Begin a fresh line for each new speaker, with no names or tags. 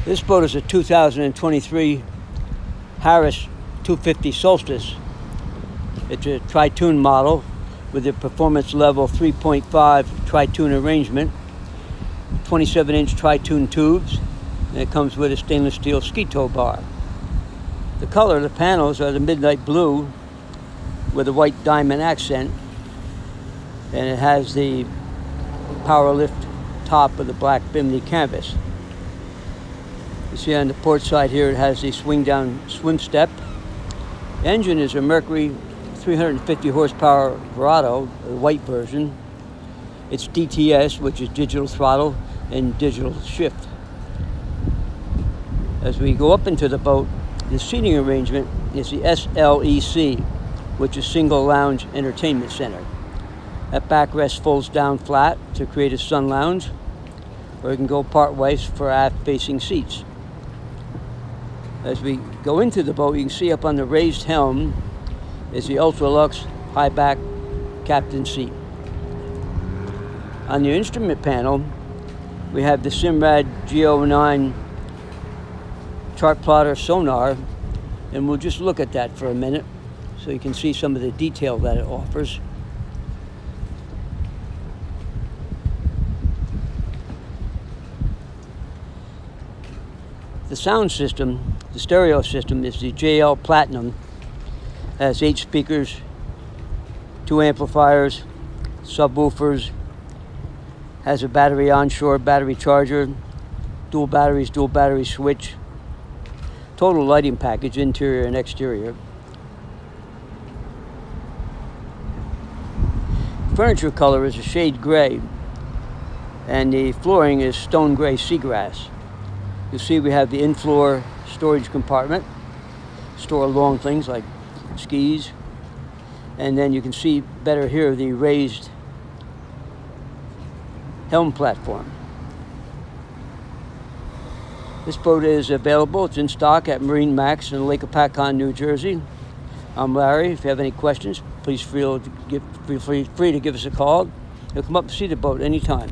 This boat is a 2023 Harris 250 Solstice. It's a tri-tune model with a performance level 3.5 tri-tune arrangement, 27-inch tri-tune tubes, and it comes with a stainless steel ski tow bar. The color of the panels are the midnight blue with a white diamond accent, and it has the power lift top of the black bimini canvas. You see on the port side here, it has the swing down swim step. The engine is a Mercury 350 horsepower Verado, the white version. It's DTS, which is digital throttle and digital shift. As we go up into the boat, the seating arrangement is the SLEC, which is Single Lounge Entertainment Center. That backrest folds down flat to create a sun lounge, or you can go part ways for aft-facing seats. As we go into the boat, you can see up on the raised helm is the Ultra-Lux high-back captain seat. On the instrument panel, we have the Simrad G09 chart plotter sonar, and we'll just look at that for a minute so you can see some of the detail that it offers. The sound system, the stereo system, is the JL Platinum. It has 8 speakers, 2 amplifiers, subwoofers, has a battery onshore battery charger, dual battery switch, total lighting package, interior and exterior. Furniture color is a shade gray, and the flooring is stone gray seagrass. You'll see we have the in-floor storage compartment, store long things like skis, and then you can see better here the raised helm platform. This boat is available. It's in stock at MarineMax in Lake Hopatcong, New Jersey. I'm Larry. If you have any questions, please feel free to give us a call. You'll come up and see the boat anytime.